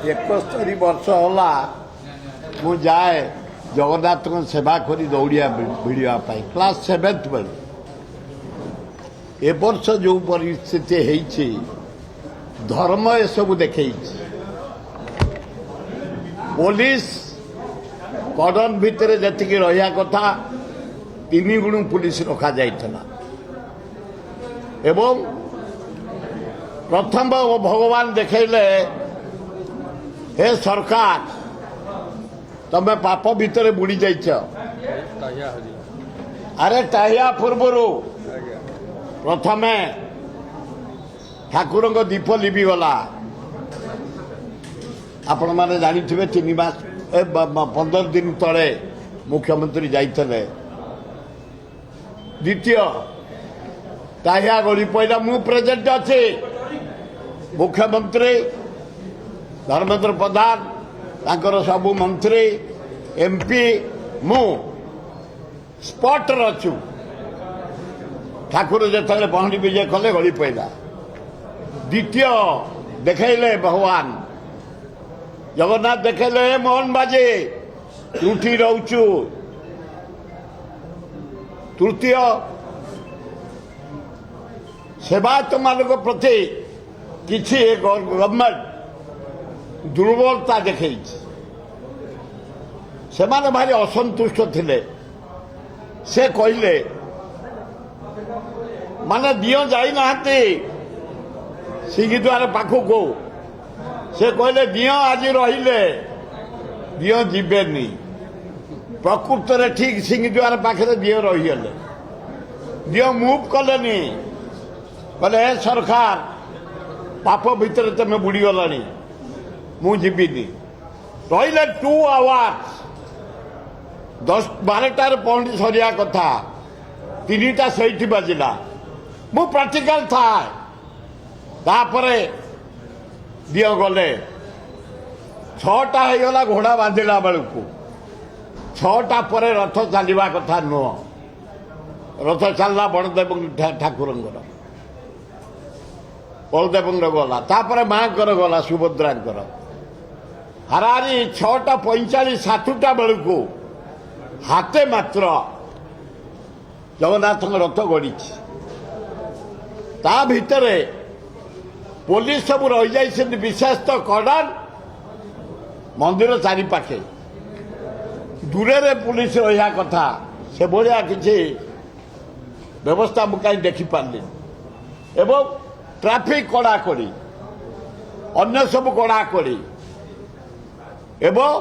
71 वर्ष होला मु जाए जगन्नाथ सेवा करी दौड़िया भिड़ा क्लास 7th बेलू ए वर्ष जो परिस्थिति है धर्म ए सब देखे पुलिस कर्डन भितर जी रहा कथा 3 गुण पुलिस रखा जाइथला एवं प्रथम भगवान देखले हे सरकार तमे पाप भितर बुड़ी जाइछ अरे टाहिया पूर्वर प्रथमे ठाकुर दीप लिभि गला आपण माने जानी 3 मास 15 दिन तले मुख्यमंत्री जाइथले द्वितीय टाहिया गली पहला मु प्रेजेंट अच्छे मुख्यमंत्री धर्मेंद्र प्रधान तांकर सबु मंत्री एमपी मु स्पॉट रचु ठाकुर जिते पहंडी विजय कले गली पड़ा द्वितीय देखले भगवान जगन्नाथ देखले मोहन बाजे त्रुटि रोचु तृतीय सेवायत मान प्रति किसी गवर्नमेंट दुर्बलता देखे से भारी असंतुष्ट थिले से कहले माने दियो जाई नाहती सिंहद्वार पाखक से कहले दियो आज रहिले दियो जीवेनी प्रकृत में ठीक सिंहद्वार पाखे दियो रहीगले दियो मुव कलेनी कहले सरकार पाप भितर तुम बुड़ी गला मु जीविनी रहिले 2 आवर्स 10-12टार पहुंची सरिया कथा 3टा सही बाजिला मु प्रैक्टिकल था तापरे दियो गले 6टा होगला घोड़ा बांधिला बेलू 6टा पर रथ चलवा कथा नुह रथ चलला बड़देव ठाकुर बलदेव गला तापर माँ गला सुभद्रा हारारी 6:45 7टा बेलू हाथे मात्र जगन्नाथ रथ गड़ी ता भितर पुलिस सब रही जाइए विशेष तो कर्डन मंदिर चारिपाखे दूरे पुलिस रहा कथा से भाया किसी व्यवस्था मुझे कहीं देखिपारे एवं ट्राफिक कड़ाकड़ी अन्य सब कड़ाकड़ी एवं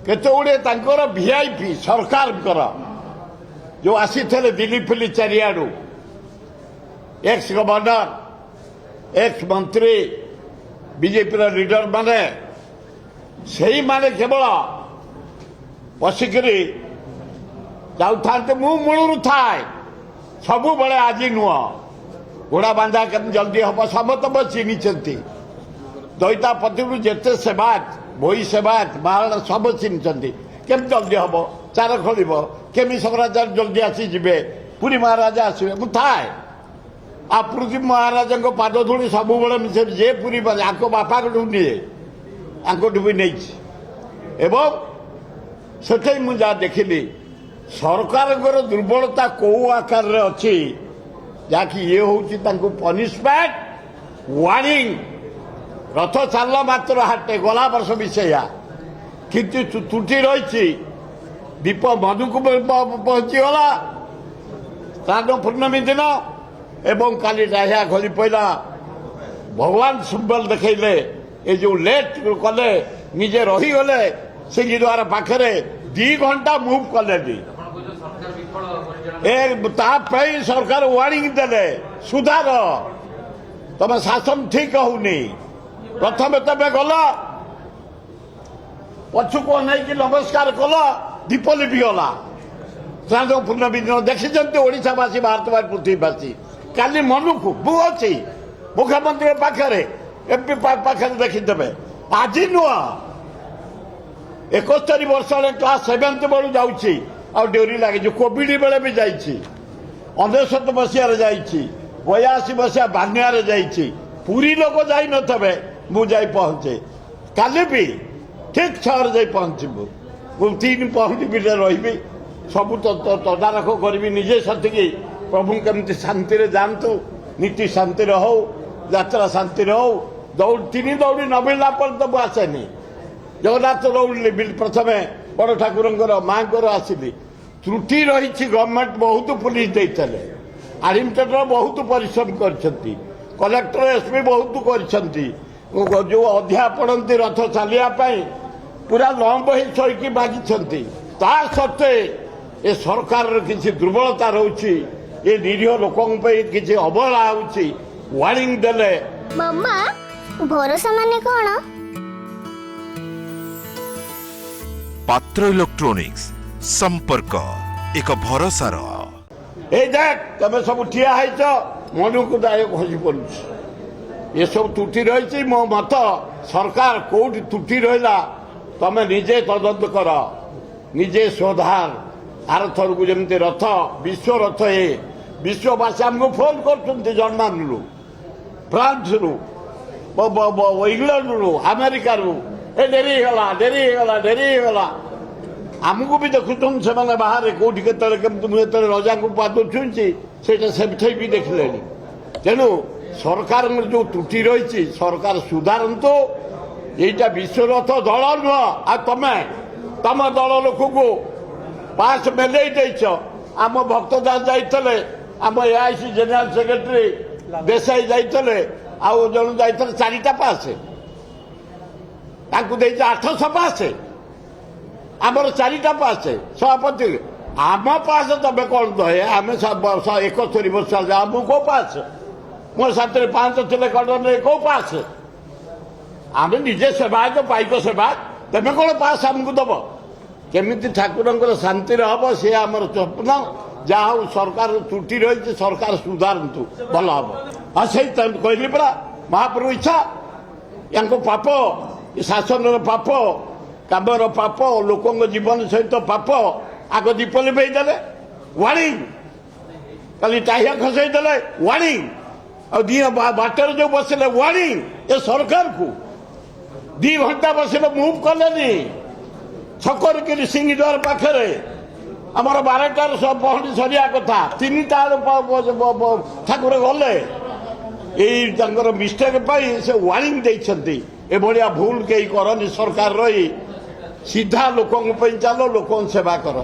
केते गुड़े वीआईपी सरकार जो आसी थे दिल्ली फिल्ली चारियाडू एक्स गवर्नर एक्स मंत्री बीजेपी लीडर माने सही माने केवल बसिकी जाऊे मु मूलू थाए सबु बड़े आज नुह घोड़ा बांधा केम जल्दी हम समस्त चिन्हिंट दईता पति जिते सेवायत भई सेवायत महाराणा सब चिन्हिंट केम जल्दी हम चार खोल केमी स्वराचार जल्दी आसीजे पुरी महाराजा आसवे मु थाए आ पृथ्वी महाराजा पाद धूली सब मिसे जे पुरी आको बापा निए आंकटू भी नहीं एवं से मुझे देखिली सरकार दुर्बलता कौ आकार अच्छी जहाँकि ये हूँ पनिशमेंट वार्निंग रथ चल मात्र हाटे गला वर्ष भी सैया किंतु त्रुटि रही दीप मधुक पहुंचीगला श्राद्ध पूर्णमी दिन एवं काली डाहिया घड़ी पड़ा भगवान सिंबल देखले ये जो लेट कले निजे रहीगले सिंहद्वार पाखे 2 घंटा मुव कले सरकार वार्निंग देले सुधार तुम शासन ठीक होनी प्रथम तुम गल पछुक नहीं नमस्कार कल दीप लिभिगला श्राद्ध पूर्णमी दिन देखी ओडावासी भारतवासी पृथ्वीवासी काली मनुक बु अच्छी मुख्यमंत्री पाखे एमपी पाखे देखीदे आज नुह 71 वर्ष क्लास 7th बेलू जाऊँगी आ डोरी लगे कोविड बेले भी जाइए 19 मसीह जाइए 82 मसीहा बान्यार जाइए पुरी लोक जाई नथे मु जाई पहुंचे କାଲି ବି ଠିକ୍ 6ରେ ଯାଇ ପହଞ୍ଚିବୁ। ମୁଁ 3 ରହିବି, ସବୁ ତଦାରଖ କରିବି ନିଜେ ସେତିକି। ପ୍ରଭୁ କେମିତି ଶାନ୍ତିରେ ଯାଆନ୍ତୁ, ନୀତି ଶାନ୍ତିରେ ହଉ, ଯାତ୍ରା ଶାନ୍ତିରେ ହଉ। 3 ଦୌଡ଼ି ନବିଲା ପରେ ତ ମୁଁ ଆସେନି। ଜଗନ୍ନାଥ ଦୌଡ଼ିଲି ପ୍ରଥମେ ବଡ଼ ଠାକୁରଙ୍କର ମାଙ୍କର ଆସିଲି। ତ୍ରୁଟି ରହିଛି, ଗଭର୍ଣ୍ଣମେଣ୍ଟ ବହୁତ ପୁଲିସ ଦେଇଥିଲେ, ଆଡମିନିଷ୍ଟ୍ରେଟର ବହୁତ ପରିଶ୍ରମ କରିଛନ୍ତି, କଲେକ୍ଟର ଏସ୍ପି ବହୁତ କରିଛନ୍ତି। ଯେଉଁ ଅଧିଆ ପଡ଼ନ୍ତି ରଥ ଚାଲିବା ପାଇଁ ପୁରା ଲମ୍ବ ହେଇ ଶୋଇକି ମାଗିଛନ୍ତି। ତା ସତ୍ତ୍ୱେ ଏ ସରକାରର କିଛି ଦୁର୍ବଳତା ରହୁଛି, ଏ ନିରୀହ ଲୋକଙ୍କ ପାଇଁ କିଛି ଅବହେଳା ହେଉଛି। ୱାର୍ଣ୍ଣିଂ ଦେଲେ। ମାମା ଭରସା ମାନେ କ'ଣ? ପାତ୍ର ଇଲେକ୍ଟ୍ରୋନିକ୍ସ ସମ୍ପର୍କ ଏକ ଭରସାର। এই দেখ তুমি ସବୁ ଠିଆ ହେଇଛ, ମନକୁ ଦାୟ ଖସି ପଡୁଛି। ଏସବୁ ତ୍ରୁଟି ରହିଛି। ମୋ ମତ ସରକାର କୋଉଠି ତ୍ରୁଟି ରହିଲା ତମେ ନିଜେ ତଦନ୍ତ କର, ନିଜେ ସୁଧାର। ଆରଥରକୁ ଯେମିତି ରଥ ବିଶ୍ୱ ରଥ ବିଶ୍ୱବାସୀ ଆମକୁ ଫୋନ କରୁଛନ୍ତି, ଜର୍ମାନରୁ, ଫ୍ରାନ୍ସରୁ, ଇଂଲଣ୍ଡରୁ, ଆମେରିକାରୁ। ଡେରି ହେଇଗଲା। ଆମକୁ ବି ଦେଖୁଛନ୍ତି ସେମାନେ ବାହାରେ କୋଉଠି କେତେବେଳେ କେମିତି। ମୁଁ ଯେତେବେଳେ ରଜାଙ୍କୁ ପାଦ ଛୁଇଁଛି ସେଇଟା ସେମିତି ବି ଦେଖିଲେଣି। ତେଣୁ ସରକାରଙ୍କର ଯୋଉ ତ୍ରୁଟି ରହିଛି ସରକାର ସୁଧାରନ୍ତୁ। ଏଇଟା ବିଶ୍ୱରଥ ଦଳ ନୁହଁ। ଆଉ ତମ ଦଳ ଲୋକଙ୍କୁ ପାସ୍ ମେଲେଇ ଦେଇଛ। ଆମ ଭକ୍ତ ଦାସ ଯାଇଥିଲେ, ଆମ AIC ଜେନେରାଲ ସେକ୍ରେଟାରୀ ଦେଶାଇ ଯାଇଥିଲେ, ଆଉ ଜଣେ ଯାଇଥିଲେ 4ଟା ପାସ୍, ତାଙ୍କୁ ଦେଇଛ 800 ପାସ୍। ଆମର 4ଟା ପାସ୍ ସଭାପତି। ଆମ ପାସ୍ ତମେ କ'ଣ ଦଏ? ଆମେ 71 ବର୍ଷ ଆମକୁ କୋଉ ପାସ୍? ମୋ ସାଥିରେ 5 ଥିଲେ କଟନରେ, କୋଉ ପାସ୍? ଆମେ ନିଜେ ସେବାୟତ, ପାଇକ ସେବା। ତମେ କ'ଣ ପାସ୍ ଆମକୁ ଦବ? କେମିତି ଠାକୁରଙ୍କର ଶାନ୍ତିରେ ହବ ସେ ଆମର ସ୍ୱପ୍ନ। ଯାହା ହଉ ସରକାର ତ୍ରୁଟି ରହିଛି, ସରକାର ସୁଧାରନ୍ତୁ, ଭଲ ହବ। ଆଉ ସେଇ କହିଲି ପରା, ମହାପ୍ରଭୁ ଇଚ୍ଛା। ୟାଙ୍କ ପାପ, ଶାସନର ପାପ, କାମର ପାପ, ଲୋକଙ୍କ ଜୀବନ ସହିତ ପାପ। ଆଗ ଦୀପ ଲିଭେଇ ଦେଲେ, ୱାର୍ଣ୍ଣିଂ। କାଲି ଟାହିଆ ଖସେଇ ଦେଲେ, ୱାର୍ଣ୍ଣିଂ। ଆଉ ବାଟରେ ଯୋଉ ବସିଲେ, ୱାର୍ଣ୍ଣିଂ। ଏ ସରକାରକୁ 2 ଘଣ୍ଟା ବସିଲେ ମୁଭ୍ କଲେନି। ଛକରକିରି ସିଂହଦ୍ୱାର ପାଖରେ ଆମର 12ଟାରେ ପହଞ୍ଚି ସରିବା କଥା, 3ଟା ଠାକୁର ଗଲେ। ଏଇ ତାଙ୍କର ମିଷ୍ଟେକ୍ ପାଇଁ ସେ ୱାର୍ଣ୍ଣିଂ ଦେଇଛନ୍ତି। ଏଭଳିଆ ଭୁଲ କେହି କରନି। ସରକାର ରହି ସିଧା ଲୋକଙ୍କ ପାଇଁ ଚାଲ, ଲୋକଙ୍କ ସେବା କର।